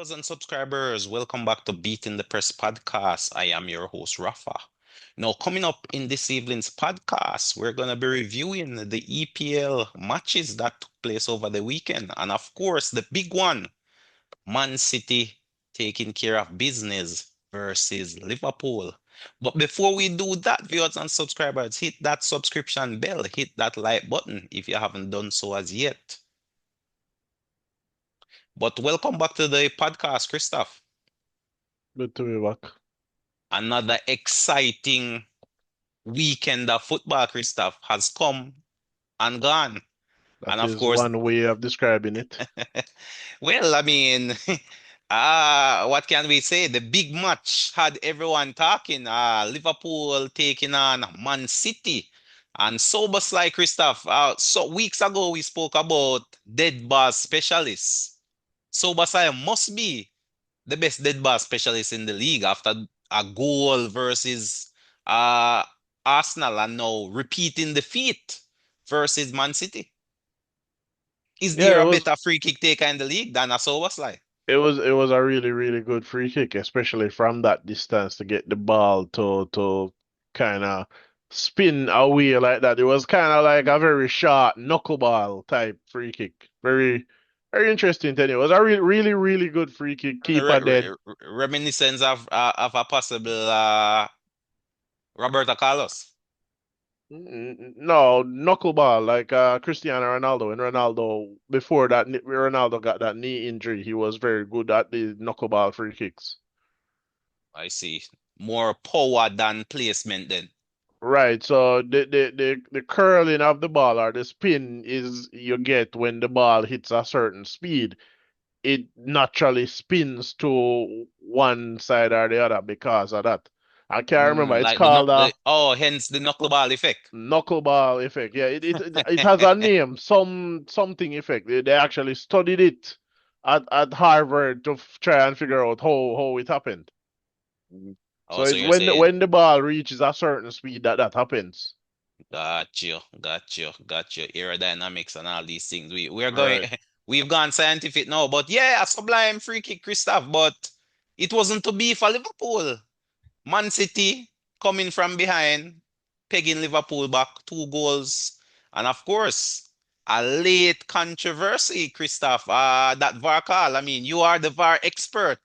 viewers and subscribers, welcome back to Beating the Press podcast. I am your host, Rafa. Now, coming up in this evening's podcast, we're going to be reviewing the EPL matches that took place over the weekend. And of course, the big one, Man City taking care of business versus Liverpool. But before we do that, viewers and subscribers, hit that subscription bell, hit that like button if you haven't done so as yet. But welcome back to the podcast, Christoph. Good to be back. Another exciting weekend of football, Christoph, has come and gone. And That of is course, one way of describing it. well, I mean, what can we say? The big match had everyone talking. Liverpool taking on Man City. And sober like Christoph, so weeks ago we spoke about dead ball specialists. Sober must be the best dead ball specialist in the league after a goal versus uh, Arsenal and now repeating defeat versus Man City. Is Yeah, there a better free kick taker in the league than a Soboslai? it was a really good free kick, especially from that distance to get the ball to kind of spin away like that. It was kind of like a very short knuckleball type free kick. Very interesting. Then it was a really good free kick. Keeper dead. Reminiscence of a possible Roberto Carlos. No, knuckleball like Cristiano Ronaldo. And Ronaldo, before that, Ronaldo got that knee injury. He was very good at the knuckleball free kicks. I see. More power than placement then. Right. So the curling of the ball or the spin is you get when the ball hits a certain speed. It naturally spins to one side or the other because of that. I can't remember. It's Like the called hence the knuckleball effect. knuckleball effect. Yeah, it has a name, something effect. They actually studied it at Harvard to try and figure out how it happened. Mm. So Oh, so it's you're when saying, when the ball reaches a certain speed that happens. got you. Aerodynamics and all these things. We're going, Right. we've gone scientific now, but yeah, a sublime free kick, Christoph, but it wasn't to be for Liverpool. Man City coming from behind, pegging Liverpool back 2 goals. And of course, a late controversy, Christoph. That VAR call. I mean, you are the VAR expert.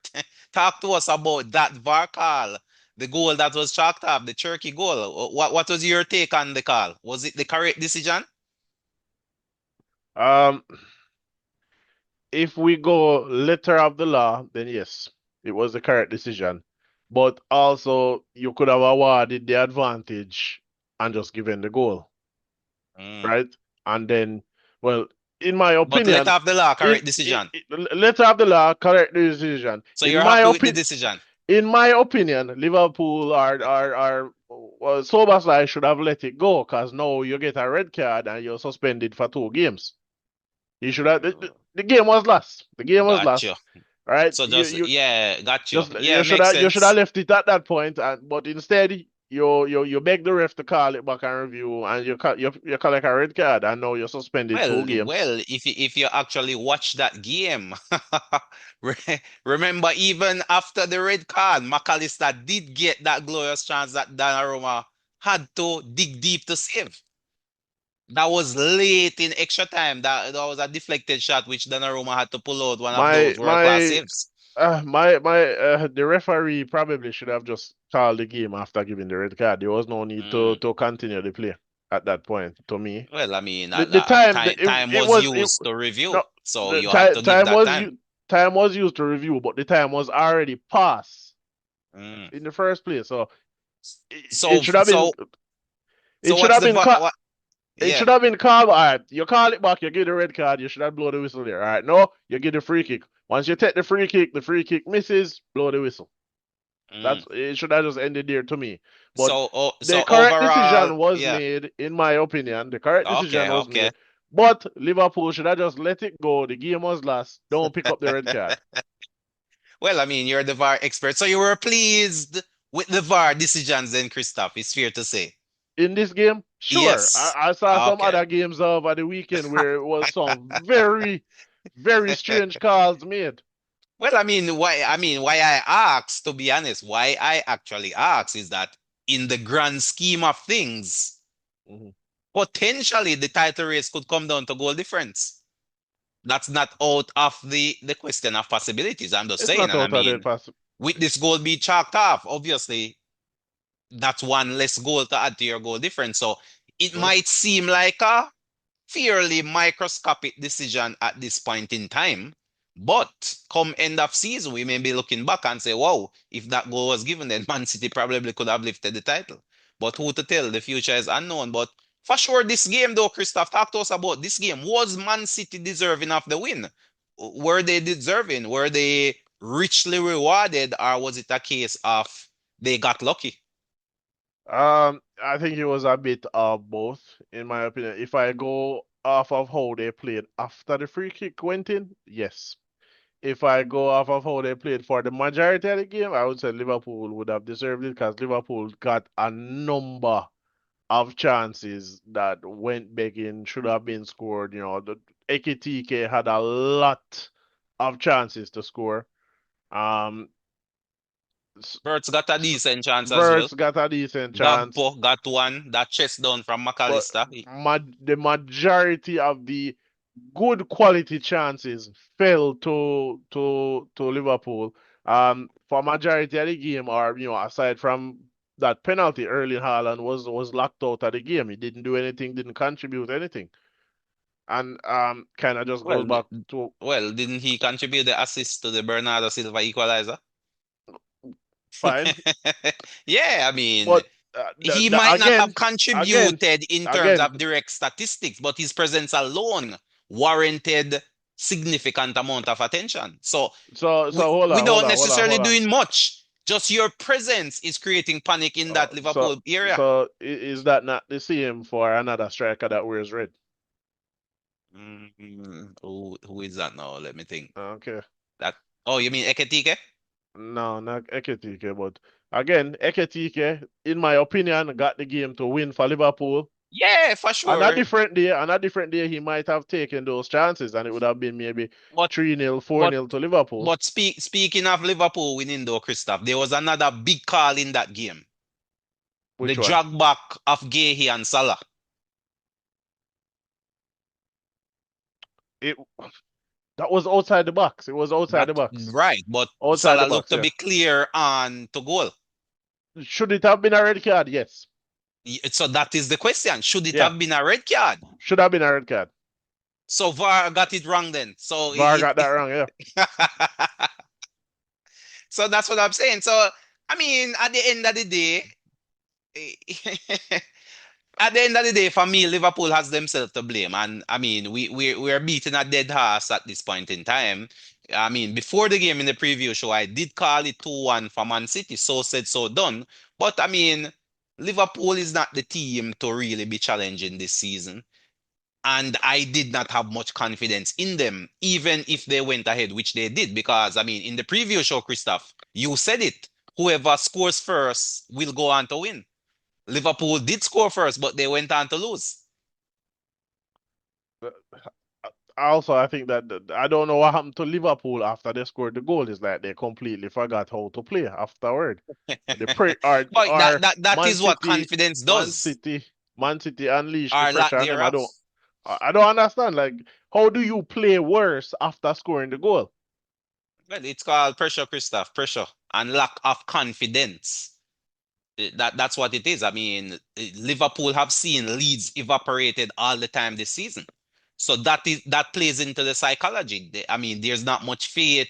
Talk to us about that VAR call. The goal that was chalked up, the Turkey goal. What was your take on the call? Was it the correct decision? Um, if we go letter of the law, then yes, it was the correct decision. But also, you could have awarded the advantage and just given the goal, Mm. right? And then, well, in my But let opinion, off the law, in, correct decision. letter of the law, correct decision. So you're happy with the decision? In my opinion, Liverpool are well, Soberslide should have let it go because now you get a red card and you're suspended for 2 games. You should have the game was lost. The game was Got you. lost. All right, So just yeah, got you. just Yeah, makes you should have sense. left it at that point, but instead you beg the ref to call it back and review, and you collect a red card, and now you're suspended two games. Well, if you actually watch that game, remember even after the red card, McAllister did get that glorious chance that Donnarumma had to dig deep to save. That was late in extra time. That was a deflected shot which Donnarumma had to pull out one of My those world-class my saves. the referee probably should have just called the game after giving the red card. There was no need Mm. to continue the play at that point. To me, Well, I mean, the time time it was was it used to review, no so the you had to give that time. time was used to review, but the time was already passed Mm. in the first place. So it So should have been so so what's the what? it Yeah. should have been called. All right, you call it back, you give the red card, you should have blown the whistle there. All right, no, you give the free kick. Once you take the free kick misses, blow the whistle. Mm. That's it should have just ended there to me. But the So correct overall, decision was yeah. made, in my opinion. The correct decision was Okay. made. But Liverpool should have just let it go. The game was lost. Don't pick up the red card. Well, I mean, you're the VAR expert, so you were pleased with the VAR decisions then, Christoph. It's fair to say. In this game, sure. Yes. I saw some Okay. other games over the weekend where it was some very strange calls made. Well, why I ask, to be honest, why I actually ask is that in the grand scheme of things, Mhm. potentially the title race could come down to goal difference. That's not out of the question of possibilities. I'm just It's saying, not and out of the pass. with this goal being chalked off, obviously that's one less goal to add to your goal difference. So it Mhm. might seem like a fairly microscopic decision at this point in time. But come end of season, we may be looking back and say, wow, if that goal was given, then Man City probably could have lifted the title. But who to tell? The future is unknown. But for sure, this game, though, Christoph, talk to us about this game. Was Man City deserving of the win? Were they deserving? Were they richly rewarded? Or was it a case of they got lucky? I think it was a bit of both, in my opinion. If I go off of how they played after the free kick went in, yes. If I go off of how they played for the majority of the game, I would say Liverpool would have deserved it because Liverpool got a number of chances that went begging, should have been scored. The Ekitike had a lot of chances to score. Um, Birds got a decent chance as well. Verts got a decent chance, Gakpo got one, that chest down from but McAllister. the majority of the good quality chances fell to Liverpool. For majority of the game, or aside from that penalty, Erling Haaland was locked out of the game. He didn't do anything, didn't contribute anything, and kind of just goes Well, back to didn't he contribute the assist to the Bernardo Silva equalizer? fine, Yeah, but he might not have again, contributed in terms again. of direct statistics, but his presence alone warranted significant amount of attention. So So hold on, hold without on, hold on, necessarily hold on. doing much, just your presence is creating panic in that So Liverpool area. is that not the same for another striker that wears red? Who is that now? Let me think. Okay. That Oh, you mean Eketike? No, not Ekitike, but again, Ekitike, in my opinion, got the game to win for Liverpool. Yeah, for sure. On a different day, he might have taken those chances, and it would have been maybe But 3-0, but 4-0 to Liverpool. speaking of Liverpool winning though, Christoph, there was another big call in that game. The Which one? drag back of Gehi and Salah. It That was outside the box. It was outside That the box. right, but Outside the Salah looked box, to yeah. be clear on to goal. Should it have been a red card? Yes. So that is the question. Should it Yeah. have been a red card? Should have been a red card. So VAR got it wrong then. VAR got that wrong, yeah. So that's what I'm saying. So at the end of the day, at the end of the day, for me, Liverpool has themselves to blame. And we're beating a dead horse at this point in time. Before the game in the preview show, I did call it 2-1 for Man City. So said, so done. But Liverpool is not the team to really be challenging this season. And I did not have much confidence in them, even if they went ahead, which they did. Because, in the preview show, Christoph, you said it. Whoever scores first will go on to win. Liverpool did score first, but they went on to lose. Also, I think that I don't know what happened to Liverpool after they scored the goal. It's like they completely forgot how to play afterward. The pre But or that Man is what City, confidence Man does, City, Man City unleashed the or lack pressure on them. thereof. I don't understand. Like, how do you play worse after scoring the goal? Well, it's called pressure, Christoph, pressure and lack of confidence. That's what it is. Liverpool have seen leads evaporated all the time this season. So that plays into the psychology. There's not much faith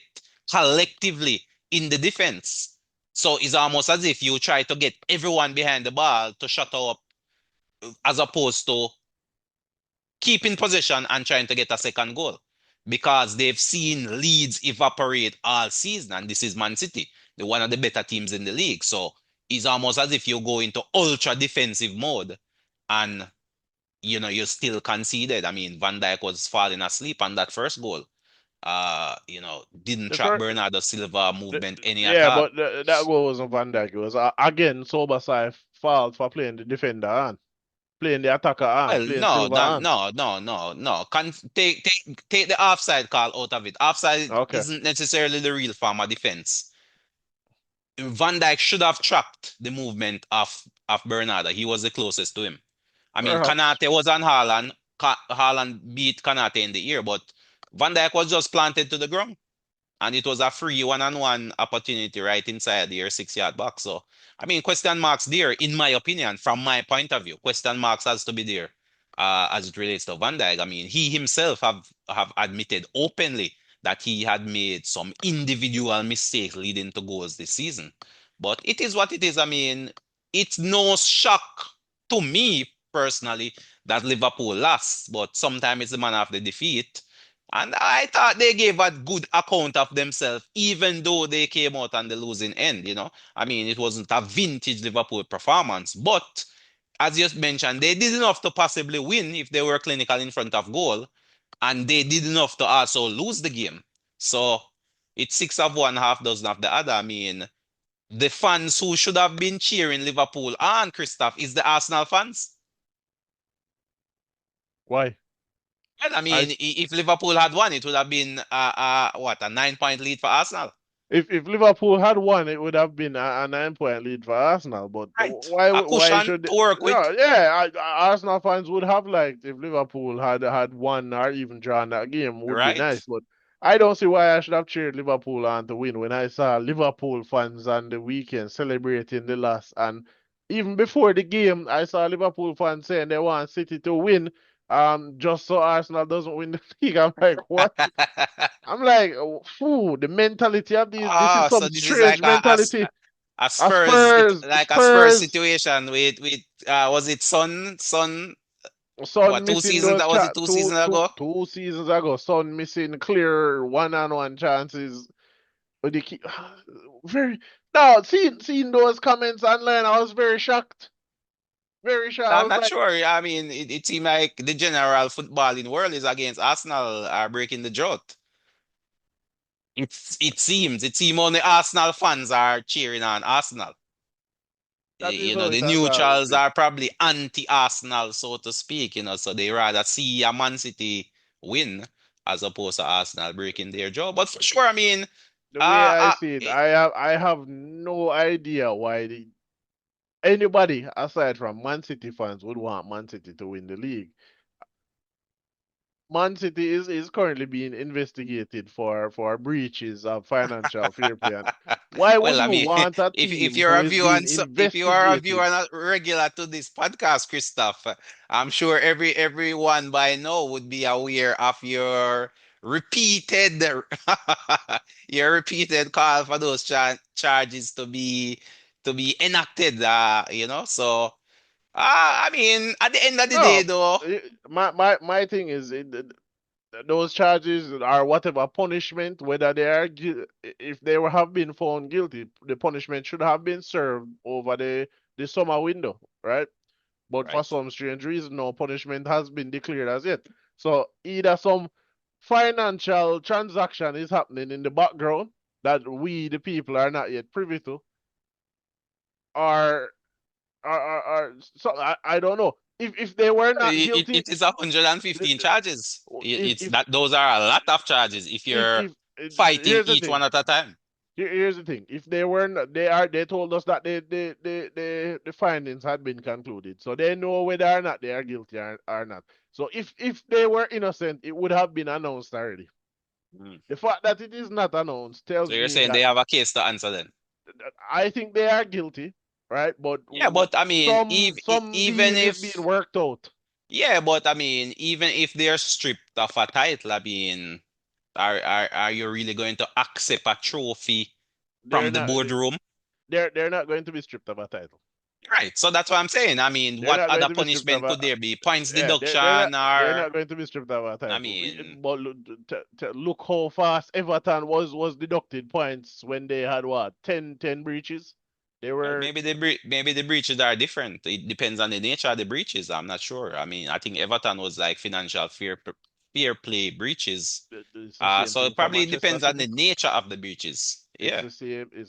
collectively in the defense. So it's almost as if you try to get everyone behind the ball to shut up as opposed to keeping possession and trying to get a second goal because they've seen leads evaporate all season. And this is Man City, one of the better teams in the league. So it's almost as if you go into ultra defensive mode and you still conceded. Van Dijk was falling asleep on that first goal. Didn't The track first, Bernardo Silva movement any at yeah, all. but that goal wasn't Van Dijk. It was again Sobasai fault for playing the defender on. playing the attacker hand, Well, playing no, Silver no, hand. no, no, no, no. Take the offside call out of it. Offside Okay, isn't necessarily the real form of defense. Van Dijk should have tracked the movement of Bernardo. He was the closest to him. I mean, perhaps. Kanate was on Haaland. Haaland beat Kanate in the ear, but Van Dijk was just planted to the ground. And it was a free one-on-one opportunity right inside your 6 yard box. So, I mean, question marks there, in my opinion, from my point of view. Question marks has to be there as it relates to Van Dijk. I mean, he himself have admitted openly that he had made some individual mistakes leading to goals this season. But it is what it is. I mean, it's no shock to me personally that Liverpool lost, but sometimes it's the manner of the defeat. And I thought they gave a good account of themselves, even though they came out on the losing end. I mean, it wasn't a vintage Liverpool performance, but as you mentioned, they did enough to possibly win if they were clinical in front of goal, and they did enough to also lose the game. So it's six of one, half dozen of the other. I mean, the fans who should have been cheering Liverpool and Christoph is the Arsenal fans. Why? Well, I I mean, if Liverpool had won, it would have been what, a 9 point lead for Arsenal. if Liverpool had won, it would have been a 9 point lead for Arsenal. But Right. A why cushion should to work with. no? Yeah, Arsenal fans would have liked if Liverpool had won or even drawn that game. Would be Right. nice. But I don't see why I should have cheered Liverpool on to win when I saw Liverpool fans on the weekend celebrating the loss. And even before the game, I saw Liverpool fans saying they want City to win. Just so Arsenal doesn't win the league. I'm like, what? I'm like, oh, phew, the mentality of these. This is Ah, some so this is like strange mentality. a A Spurs, Spurs, like a Spurs Spurs, situation with was it Son, Son what, two missing seasons, those that was it 2 seasons ago? 2 seasons ago. Son missing clear one-on-one chances. But they keep very now seeing those comments online. I was very shocked. Very shocked. I I'm was not like, sure. I mean, it seemed like the general footballing world is against Arsenal are breaking the drought. It seems only Arsenal fans are cheering on Arsenal. that is how The it has always neutrals been. are probably anti-Arsenal, so to speak, so they rather see a Man City win as opposed to Arsenal breaking their jaw. But for sure, I mean, The way uh, I uh, see it, eh, I have no idea why anybody aside from Man City fans would want Man City to win the league. Man City is currently being investigated for breaches of financial fair play. And why would well, I you mean, want a if team you're who a is viewer being and so, if you are a viewer investigated? and a regular to this podcast, Christoph, I'm sure everyone by now would be aware of repeated your repeated call for those charges to be enacted. So I mean, at the end of the day, No, though, my thing is those charges are whatever punishment, whether they are if they have been found guilty, the punishment should have been served over the summer window, right? But for right? some strange reason, no punishment has been declared as yet. So either some financial transaction is happening in the background that we, the people, are not yet privy to, or so I don't know. If they were not It guilty, is 115 charges. It's if that those are a lot of charges if you're if fighting here's the each thing. one at a time. Here's the thing. If they were not, they told us that the findings had been concluded, so they know whether or not they are guilty or not. So if they were innocent, it would have been announced already. Mm. The fact that it is not announced So tells you're me saying they that have a case to answer then? I think they are guilty, right? But Yeah, but I mean, some even deal is being if worked out. yeah, but I mean, even if they're stripped of a title, I mean, are you really going to accept a trophy They're from the not boardroom? they're not going to be stripped of a title. Right. So that's what I'm saying. I mean, They're what not going other to be stripped of punishment a could there be? Points yeah, deduction they're or not going to be stripped of a I title. mean, But look how fast Everton was deducted points when they had what 10 breaches. They well, were maybe the breaches are different. It depends on the nature of the breaches. I'm not sure. I mean, I think Everton was like financial fair play breaches. it's the same So it thing for probably Manchester depends on City. the nature of the breaches. Yeah. It's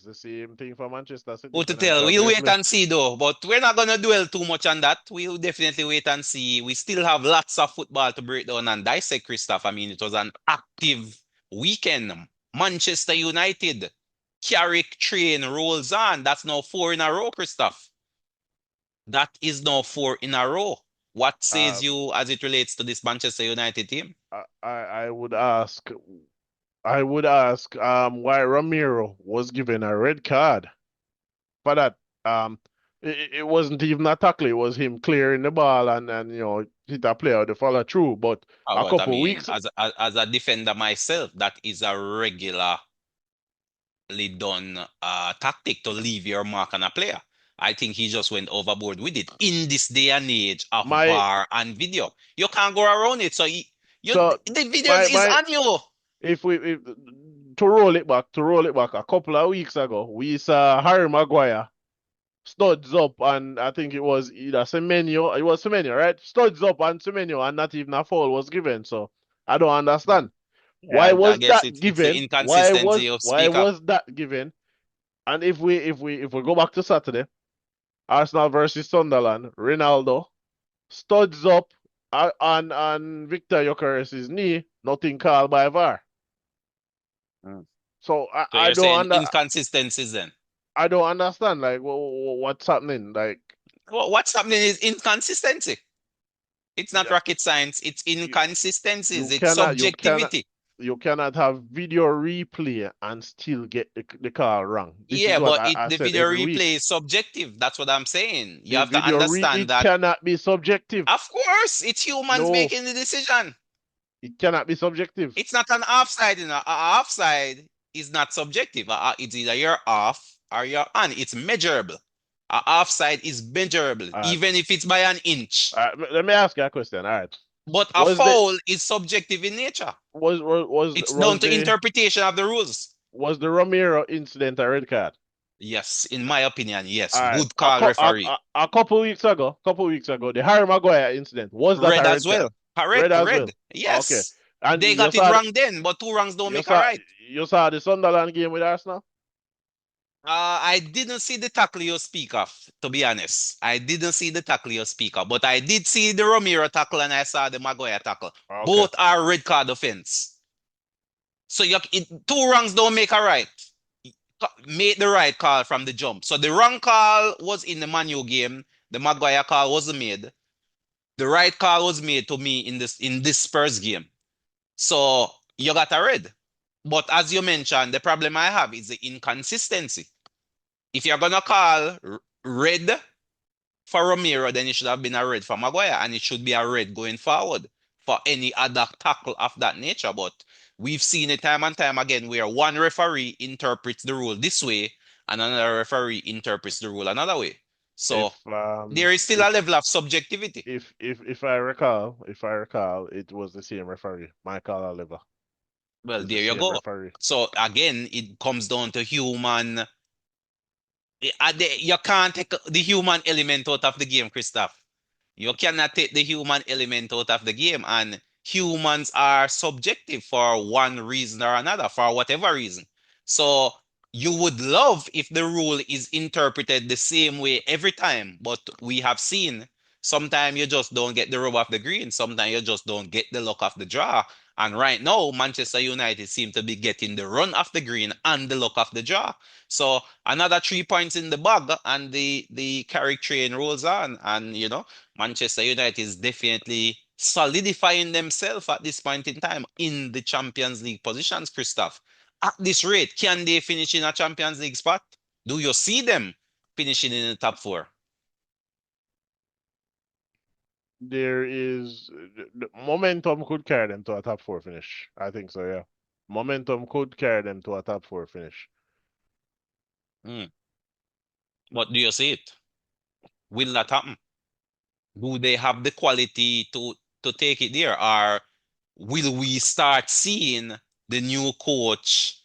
the same thing for Manchester City Who to tell? financial We'll fair wait play. and see though. But we're not gonna dwell too much on that. We'll definitely wait and see. We still have lots of football to break down and dissect, Christoph. I mean, it was an active weekend. Manchester United. Carrick train rolls on. That's now four in a row, Christoph. That is now four in a row. What Uh, says you as it relates to this Manchester United team? I would ask why Ramiro was given a red card for that. Um, it wasn't even a tackle; it was him clearing the ball and hit a player to follow through. But a But I couple mean, weeks, as a defender myself, that is a regularly done tactic to leave your mark on a player. I think he just went overboard with it. In this day and age of my VAR and video, you can't go around it. So so the videos is my on you. if to roll it back a couple of weeks ago, we saw Harry Maguire studs up, and I think it was either Semenyo, it was Semenyo, right? Studs up and Semenyo, and not even a foul was given. So I don't understand. Yeah, Why I was guess that it's the given? inconsistency you Why speak of. was that given? And if we go back to Saturday, Arsenal versus Sunderland, Ronaldo studs up on Victor Gyökeres's knee, nothing called by VAR. Mm. So I, So I you're don't saying under inconsistencies then? I don't understand like what's happening. Like What's happening is inconsistency. It's not yeah, rocket science. It's you inconsistencies. you It's cannot you cannot subjectivity. you cannot have video replay and still get the call wrong. This is Yeah, what but I the said video every week. replay is subjective. That's what I'm saying. You The have to video understand it that, cannot be subjective. of course, it's humans No, making the decision. it cannot be subjective. It's not an offside. A offside is not subjective. It's either you're off or you're on. It's measurable. A offside is measurable, All right. even if it's by an inch. All right. Let me ask you a question. All right. But a Was the foul is subjective in nature. It's down was to the interpretation of the rules. was the Romero incident a red card? Yes, in my opinion, yes. All right. Good call, referee. A couple weeks ago, the Harry Maguire incident, was that a Red as red card? well. Red Correct, as well. red. Okay. Yes. And They got it wrong then, but two wrongs don't you make a saw right. you saw the Sunderland game with Arsenal? I didn't see the tackle you speak of, to be honest. I didn't see the tackle you speak of, but I did see the Romero tackle and I saw the Maguire tackle. Okay. Both are red card offense. So two wrongs don't make a right. Make the right call from the jump. So the wrong call was in the Manu game. The Maguire call wasn't made. The right call was made to me in this Spurs game. So you got a red. But as you mentioned, the problem I have is the inconsistency. If you're gonna call red for Romero, then it should have been a red for Maguire, and it should be a red going forward for any other tackle of that nature. But we've seen it time and time again where one referee interprets the rule this way and another referee interprets the rule another way. So If there is still a level of subjectivity. if I recall, it was the same referee, Michael Oliver. Well, It's the there you same go. referee. So again, it comes down to human. You can't take the human element out of the game, Christoph. You cannot take the human element out of the game, and humans are subjective for one reason or another, for whatever reason. So you would love if the rule is interpreted the same way every time, but we have seen sometimes you just don't get the rub of the green, sometimes you just don't get the luck of the draw. And right now, Manchester United seem to be getting the run of the green and the luck of the draw. So another 3 points in the bag, and the Carrick train rolls on, and Manchester United is definitely solidifying themselves at this point in time in the Champions League positions, Christoph. At this rate, can they finish in a Champions League spot? Do you see them finishing in the top four? There is the momentum could carry them to a top four finish. I think so, yeah. Momentum could carry them to a top four finish. Hmm. But do you see it? Will that happen? Do they have the quality to take it there? Or will we start seeing the new coach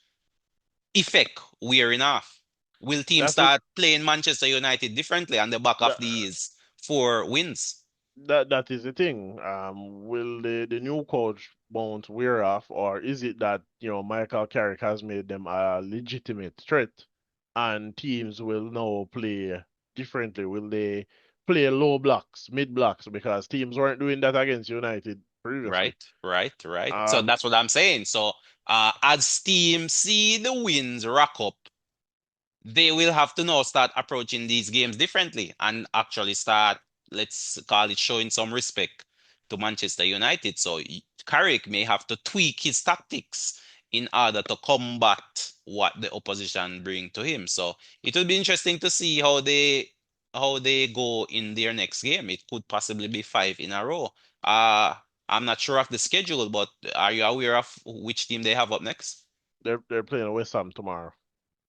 effect wearing off? Will teams That's it. start playing Manchester United differently on the back of That, these 4 wins? that is the thing. Will the new coach bounce wear off, or is it that Michael Carrick has made them a legitimate threat, and teams will now play differently? Will they play low blocks, mid blocks, because teams weren't doing that against United previously? Right, right, right. So Um, that's what I'm saying. So as teams see the wins rack up, they will have to now start approaching these games differently and actually start, let's call it, showing some respect to Manchester United. So Carrick may have to tweak his tactics in order to combat what the opposition bring to him. So it will be interesting to see how they go in their next game. It could possibly be five in a row. Uh I'm not sure of the schedule, but are you aware of which team they have up next? they're playing West Ham tomorrow,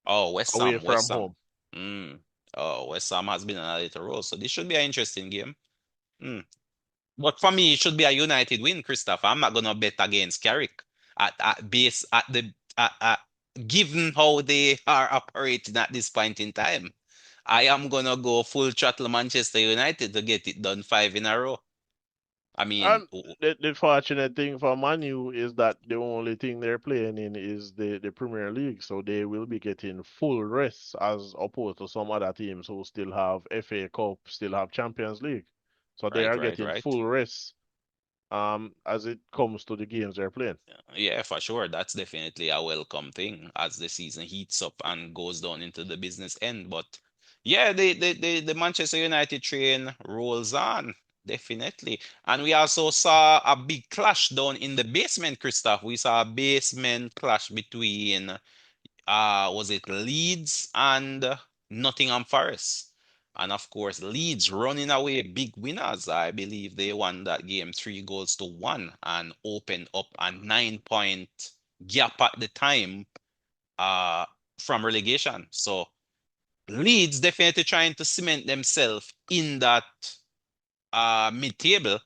Oh, West away Ham, from West Ham. home. Mm. Oh, West Ham has been on a little roll, so this should be an interesting game. Mm. But for me, it should be a United win, Christopher. I'm not gonna bet against Carrick at base at the given how they are operating at this point in time. I am gonna go full throttle Manchester United to get it done five in a row. I mean, And the fortunate thing for Manu is that the only thing they're playing in is the Premier League, so they will be getting full rest as opposed to some other teams who still have FA Cup, still have Champions League. So they right, are right, getting right. full rest as it comes to the games they're playing. Yeah, for sure. That's definitely a welcome thing as the season heats up and goes down into the business end. But yeah, the Manchester United train rolls on, definitely. And we also saw a big clash down in the basement, Christoph. We saw a basement clash between was it Leeds and Nottingham Forest? And of course, Leeds running away big winners. I believe they won that game 3 goals to 1 and opened up a 9 point gap at the time uh, from relegation. So Leeds definitely trying to cement themselves in that mid-table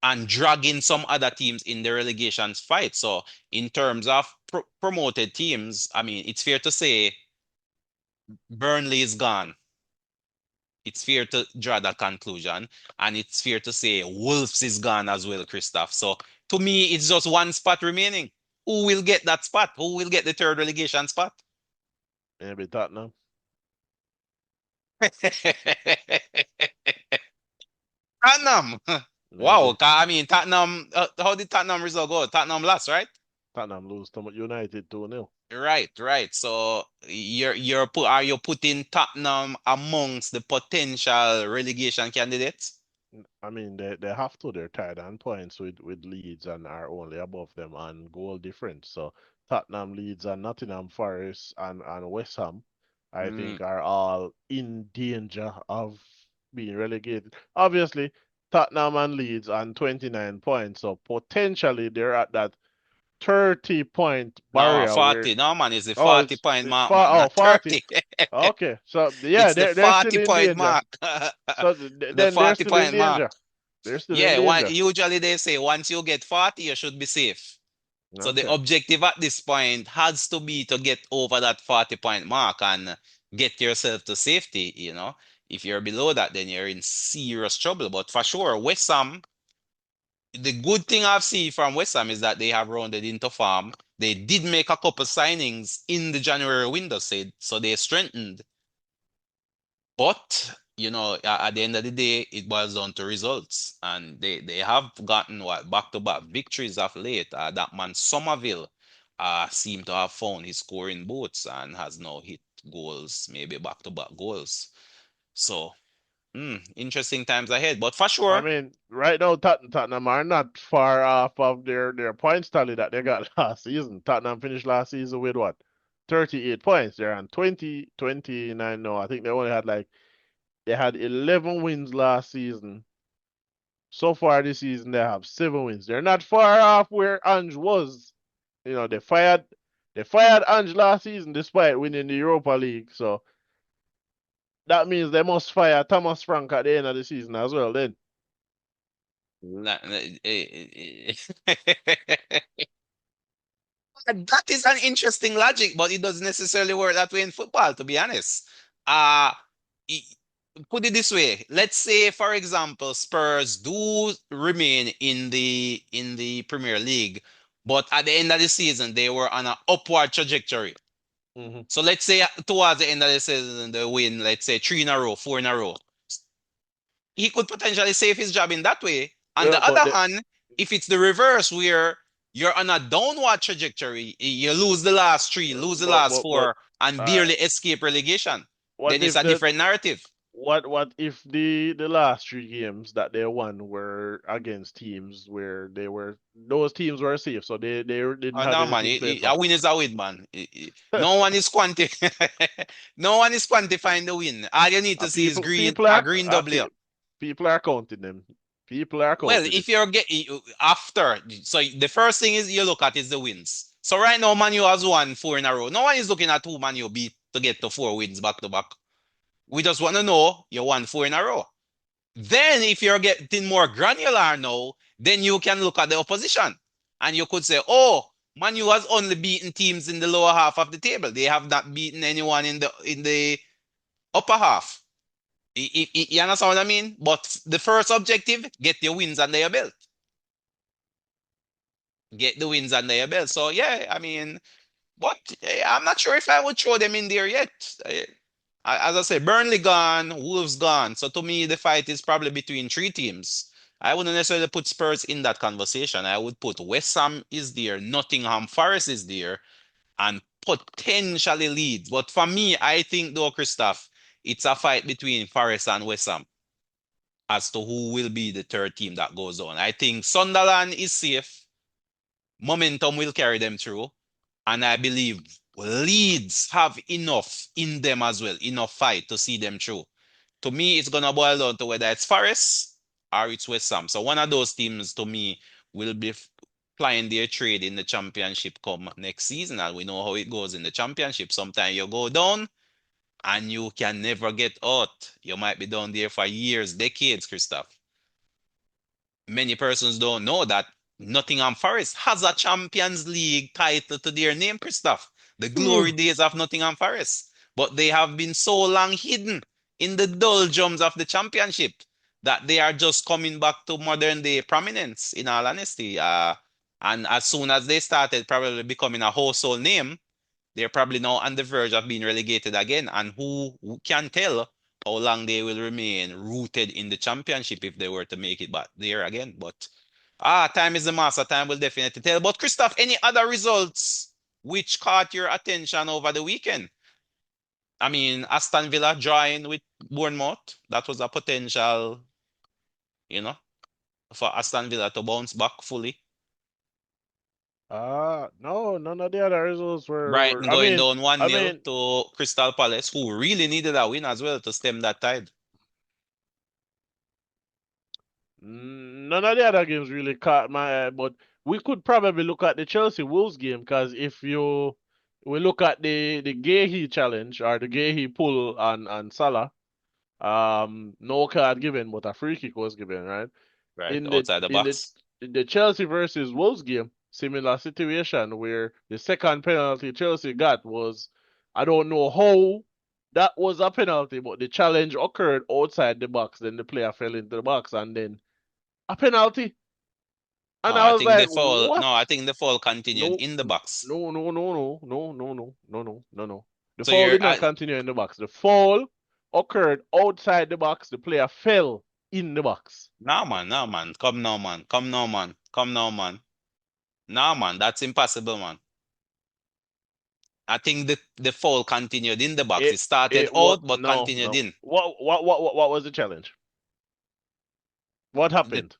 and dragging some other teams in the relegation fight. So in terms of promoted teams, I mean, it's fair to say Burnley is gone. It's fair to draw that conclusion. And it's fair to say Wolves is gone as well, Christoph. So to me, it's just one spot remaining. Who will get that spot? Who will get the third relegation spot? Maybe Tottenham. Tottenham. Wow. Maybe I mean, Tottenham, how did Tottenham result go? Tottenham lost, right? Tottenham lose to United 2-0. Right, right. So are you putting Tottenham amongst the potential relegation candidates? I mean, they have to. They're tied on points with Leeds and are only above them on goal difference. So Tottenham, Leeds, and Nottingham Forest and West Ham, I Mm. think, are all in danger of being relegated. Obviously, Tottenham and Leeds on 29 points, so potentially they're at that 30-point No, barrier where 40. No, man, it's the oh 40 point it's mark, man, oh not 40. 30. Okay, so yeah, It's the they're still 40 in point danger. mark. So The then they're 40 still in point mark. danger. They're still in Yeah, danger. usually they say once you get 40, you should be safe. So the Okay. objective at this point has to be to get over that 40 point mark and get yourself to safety, you know. If you're below that, then you're in serious trouble. But for sure, West Ham, the good thing I've seen from West Ham is that they have rounded into form. They did make a couple signings in the January window, so they strengthened. But at the end of the day, it boils down to results, and they have gotten what back-to-back victories of late. That man Somerville seemed to have found his scoring boots and has now hit goals, maybe back-to-back goals. So, interesting times ahead. But for I sure, mean, right now Tottenham are not far off of their points tally that they got last season. Tottenham finished last season with what? 38 points. They're on 29 now. I think they had 11 wins last season. So far this season they have 7 wins. They're not far off where Ange was. They fired Ange last season despite winning the Europa League. So that means they must fire Thomas Frank at the end of the season as well then. that is an interesting logic, but it doesn't necessarily work that way in football, to be honest. Uh, put it this way. Let's say, for example, Spurs do remain in the Premier League, but at the end of the season, they were on an upward trajectory. Hmm. So let's say towards the end of the season, they win, let's say 3 in a row, 4 in a row. He could potentially save his job in that way. On Yeah, the but other hand, if it's the reverse where you're on a downward trajectory, you lose the last three, lose the last but four, and uh, barely escape relegation, what then it's if a the different narrative. what if the last three games that they won were against teams where those teams were safe, so they didn't Oh, have no, man. anything playing for. A win is a win, man. No one is no one is quantifying the win. All you need to see is a green W. People are counting them. People are Well, counting it. if you're getting after, so the first thing is you look at is the wins. So right now, Man U has won 4 in a row. No one is looking at who Man U beat to get to 4 wins back to back. We just want to know you won 4 in a row. Then, if you're getting more granular now, then you can look at the opposition. And you could say, oh, Man U has only beaten teams in the lower half of the table. They have not beaten anyone in the upper half. You understand what I mean? But the first objective, get your wins under your belt. Get the wins under your belt. So yeah, I mean, but I'm not sure if I would throw them in there yet. As I said, Burnley gone, Wolves gone. So to me, the fight is probably between three teams. I wouldn't necessarily put Spurs in that conversation. I would put West Ham is there, Nottingham Forest is there, and potentially Leeds. But for me, I think though, Christoph, it's a fight between Forest and West Ham as to who will be the third team that goes on. I think Sunderland is safe. Momentum will carry them through. And I believe Leeds have enough in them as well, enough fight to see them through. To me, it's gonna boil down to whether it's Forest or it's West Ham. So one of those teams to me will be playing their trade in the championship come next season. And we know how it goes in the championship. Sometimes you go down and you can never get out. You might be down there for years, decades, Christoph. Many persons don't know that Nottingham Forest has a Champions League title to their name, Christoph. The glory days of Nottingham Forest. But they have been so long hidden in the doldrums of the championship that they are just coming back to modern day prominence, in all honesty. And as soon as they started probably becoming a household name, they're probably now on the verge of being relegated again. And who can tell how long they will remain rooted in the championship if they were to make it back there again. But time is the master. Time will definitely tell. But Christoph, any other results which caught your attention over the weekend? I mean, Aston Villa drawing with Bournemouth. That was a potential, you know, for Aston Villa to bounce back fully. No, none of the other results Brighton I going mean, down 1 I nil mean, to Crystal Palace, who really needed a win as well to stem that tide. none of the other games really caught my eye, but we could probably look at the Chelsea Wolves game because if you we look at the Gahey challenge or the Gahey pull on Salah, no card given, but a free kick was given, right? Right, in the outside the in the box. in the Chelsea versus Wolves game, similar situation where the second penalty Chelsea got was I don't know how that was a penalty, but the challenge occurred outside the box. Then the player fell into the box, and then a penalty. And No, I I was think like, the fall. what? No, I think the fall continued No, in the box. no. The So foul you're did not continue in the box. The foul occurred outside the box. The player fell in the box. no man, come now man, come now man, come now man. No man, that's impossible man. I think the fall continued in the box. It It started it was out but no continued no. in. What was the challenge? What The, happened?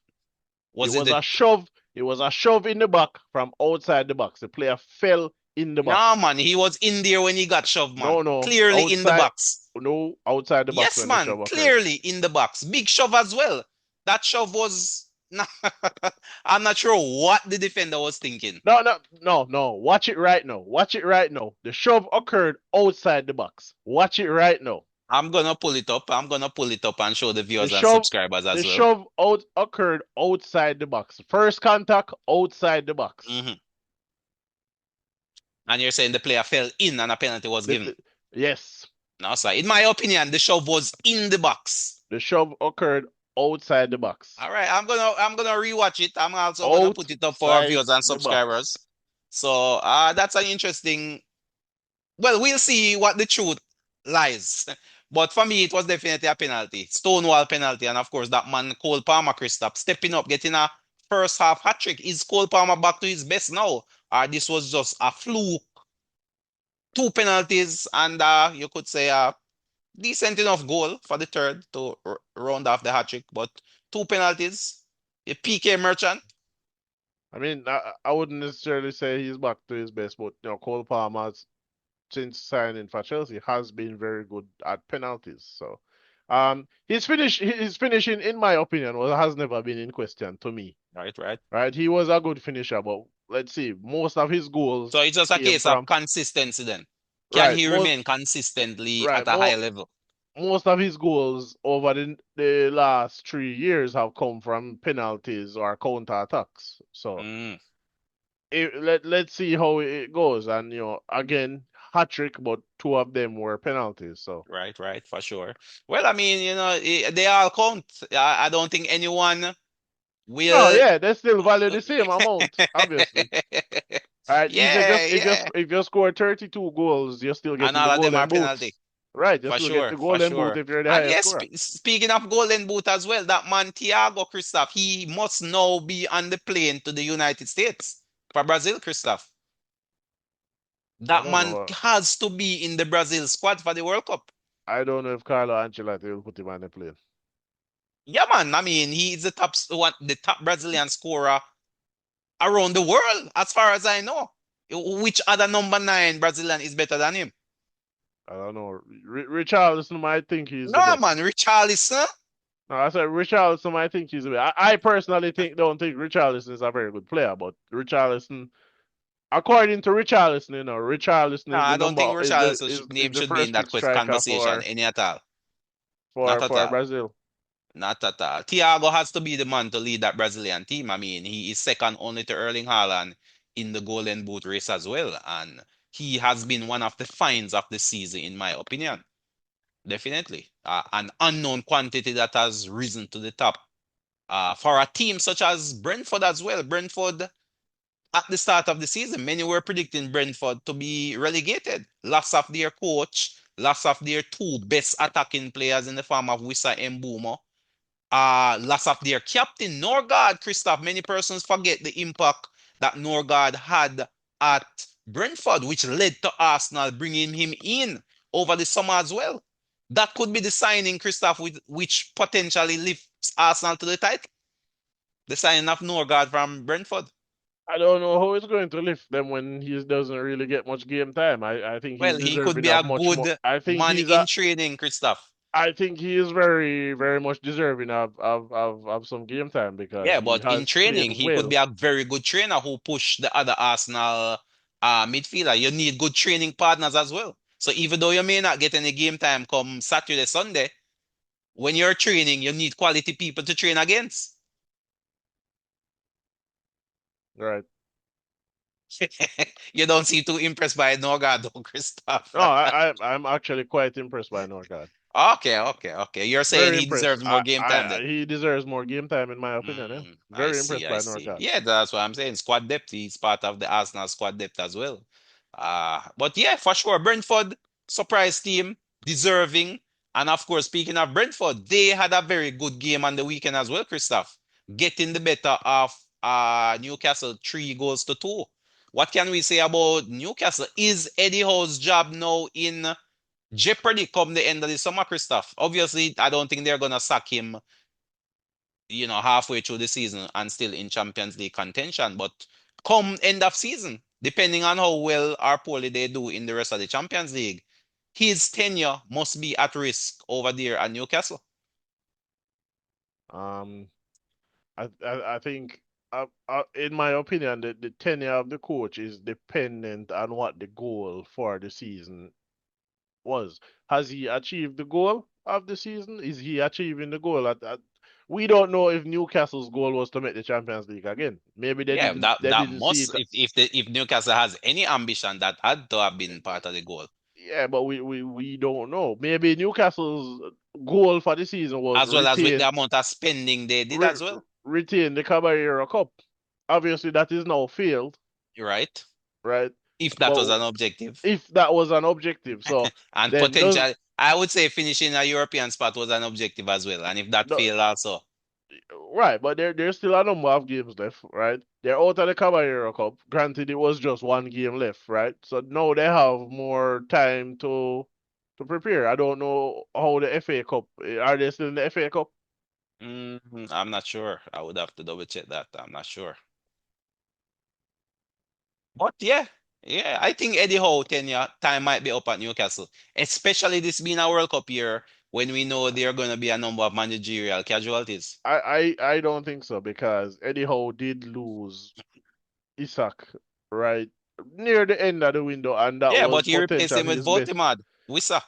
It was it was the a shove. It was a shove in the back from outside the box. The player fell in the No box. man, he was in there when he got shoved, man. No, Clearly in the outside. box. No, outside the box Yes, when the man, shove occurred. clearly in the box. Big shove as well. That shove was I'm not sure what the defender was thinking. No. Watch it right now. Watch it right now. The shove occurred outside the box. Watch it right now. I'm gonna pull it up. I'm gonna pull it up and show the The viewers and shove, subscribers the as well. shove out occurred outside the box. First contact outside the box. Hmm. And you're saying the player fell in and a penalty was The, given. the, yes. No, sir. In my opinion, the shove was in the box. The shove occurred outside the box. All right, I'm gonna rewatch it. I'm also gonna put it up for our Outside viewers and the box. subscribers. So that's an interesting. Well, we'll see what the truth lies. But for me, it was definitely a penalty, Stonewall penalty, and of course that man Cole Palmer, Christoph, stepping up, getting a first half hat trick. Is Cole Palmer back to his best now, or this was just a fluke? Two penalties, and you could say decent enough goal for the third to round off the hat trick, but two penalties. A PK merchant. I mean, I wouldn't necessarily say he's back to his best, but Cole Palmer, since signing for Chelsea, has been very good at penalties. So, his finishing, in my opinion, has never been in question to me. Right, right. Right, he was a good finisher, but let's see, most of his So goals it's just a came case of from consistency then. Can right, he most remain consistently right, at a high level? most of his goals over the last 3 years have come from penalties or counter attacks. So Mm, let's see how it goes. And again, hat trick, but two of them were penalties. So right, right, for sure. Well, I mean, they all count. I don't think anyone no, will. yeah, they still value the same amount, obviously. All right, Yeah, yeah. if you score 32 goals, you're still And getting the all of them are golden penalty. boot. Right, you For still get sure, the for golden boot sure. if you're the And highest yes, scorer. speaking of Golden Boot as well, that man Thiago Christoph, he must now be on the plane to the United States for Brazil, Christoph. I That don't man know. has to be in the Brazil squad for the World Cup. I don't know if Carlo Ancelotti will put him on the plane. Yeah, man. I mean, he's the top Brazilian scorer around the world, as far as I know. Which other number nine Brazilian is better than him? I don't know. Richarlison might think he's the No, best. man. Richarlison. No, I said Richarlison might think he's the best. I personally don't think Richarlison is a very good player, but Richarlison, according to Richarlison, Richarlison No, is the I don't number think Richarlison's is name the should be in first that pick striker conversation any at all. Not at for all. Brazil. Not at all. Thiago has to be the man to lead that Brazilian team. I mean, he is second only to Erling Haaland in the Golden Boot race as well. And he has been one of the finds of the season, in my opinion. Definitely. An unknown quantity that has risen to the top. For a team such as Brentford as well. Brentford, at the start of the season, many were predicting Brentford to be relegated. Loss of their coach, loss of their two best attacking players in the form of Wissa and Mbeumo, loss of their captain, Norgard, Christoph. Many persons forget the impact that Norgard had at Brentford, which led to Arsenal bringing him in over the summer as well. That could be the signing, Christoph, which potentially lifts Arsenal to the title. The signing of Norgard from Brentford. I don't know how he's going to lift them when he doesn't really get much game time. I think he's Well, he could deserving be of a much more. good man in training, Christoph. I think he is very, very much deserving of some game time because Yeah, he but in has played training, he could well. be a very good trainer who push the other Arsenal midfielder. You need good training partners as well. So even though you may not get any game time come Saturday, Sunday, when you're training, you need quality people to train against. Right. You don't seem too impressed by Norgard, though, Christoph. No, I'm actually quite impressed by Norgard. Okay, okay, okay. You're saying Very he impressed. deserves more game time then. He deserves more game time in my opinion. Yeah. I Very see, impressed I by see. Norgard. Yeah, that's what I'm saying. Squad depth. He's part of the Arsenal squad depth as well. But yeah, for sure, Brentford, surprise team, deserving. And of course, speaking of Brentford, they had a very good game on the weekend as well, Christoph. Getting the better of Newcastle 3 goals to 2. What can we say about Newcastle? Is Eddie Howe's job now in jeopardy come the end of the summer, Christoph? Obviously, I don't think they're gonna sack him halfway through the season and still in Champions League contention. But come end of season, depending on how well or poorly they do in the rest of the Champions League, his tenure must be at risk over there at Newcastle. Um, I think, in my opinion, the tenure of the coach is dependent on what the goal for the season was. Has he achieved the goal of the season? Is he achieving the goal we don't know if Newcastle's goal was to make the Champions League again. Maybe Yeah, that they that didn't see must it. if Newcastle has any ambition, that had to have been part of the goal. Yeah, but we don't know. Maybe Newcastle's goal for the season was as well as with the amount of spending they did re, as well. retain the Caballero Cup. Obviously, that is now failed, You're right. right? If that But was an objective. if that was an objective, so And then does potential, I would say finishing a European spot was an objective as well. And if that no, failed also, right? But there's still a number of games left, right? They're out of the Caballero Cup. Granted, it was just one game left, right? So now they have more time to prepare. I don't know how the FA Cup are they still in the FA Cup? I'm not sure. I would have to double check that. I'm not sure. But yeah, yeah, I think Eddie Howe tenure time might be up at Newcastle, especially this being a World Cup year when we know there are going to be a number of managerial casualties. I don't think so because Eddie Howe did lose Isak right near the end of the window, and that Yeah, was but he replaced him potentially with his best. Voldemort, Wissa.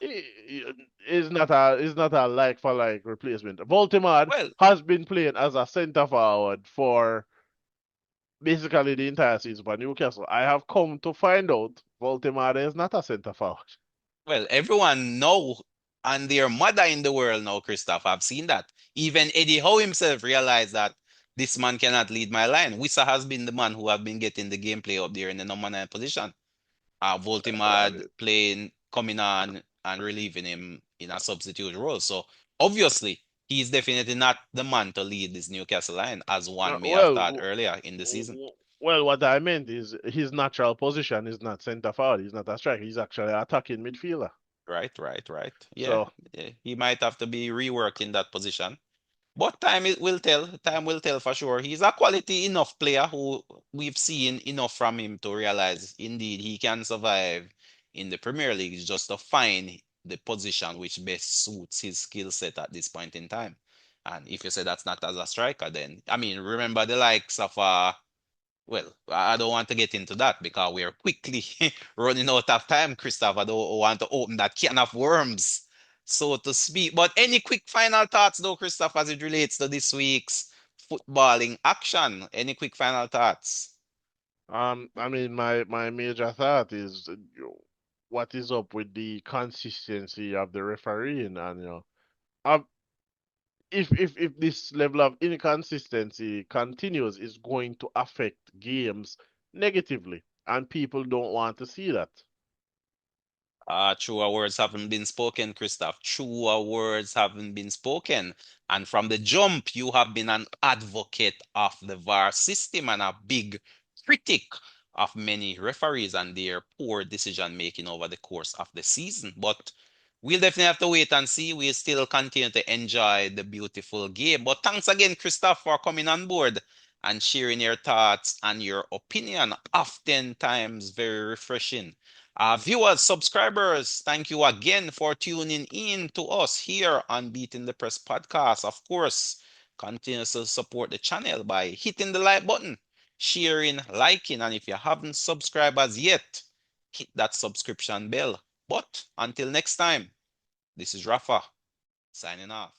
Is not a like for like replacement. Voltemad Well, has been playing as a centre forward for basically the entire season for Newcastle. I have come to find out Voltemad is not a centre forward. well, everyone know and their mother in the world know, Christoph. I've seen that. Even Eddie Howe himself realized that this man cannot lead my line. Wissa has been the man who have been getting the gameplay up there in the number 9 position. I Voltimad mean, playing, coming on and relieving him in a substitute role. So obviously, he's definitely not the man to lead this Newcastle line, as one may have thought well, earlier in the season. well, what I meant is his natural position is not centre forward. He's not a striker. He's actually an attacking midfielder. Right, right, right. Yeah, So yeah. He might have to be reworked in that position. But time it will tell. Time will tell for sure. He's a quality enough player who we've seen enough from him to realize indeed he can survive in the Premier League. It's just to find the position which best suits his skill set at this point in time. And if you say that's not as a striker, then I mean, remember the likes of well, I don't want to get into that because we're quickly running out of time, Christoph. I don't want to open that can of worms, so to speak. But any quick final thoughts, though, Christoph, as it relates to this week's footballing action? Any quick final thoughts? I mean, my major thought is what is up with the consistency of the refereeing, and uh, if this level of inconsistency continues, it's going to affect games negatively, and people don't want to see that. Truer words haven't been spoken, Christoph. Truer words haven't been spoken. And from the jump, you have been an advocate of the VAR system and a big critic of many referees and their poor decision making over the course of the season. But we'll definitely have to wait and see. We'll still continue to enjoy the beautiful game. But thanks again, Christoph, for coming on board and sharing your thoughts and your opinion. Oftentimes very refreshing. Viewers, subscribers, thank you again for tuning in to us here on Beating the Press podcast. Of course, continue to support the channel by hitting the like button, sharing, liking, and if you haven't subscribed as yet, hit that subscription bell. But until next time, this is Rafa signing off.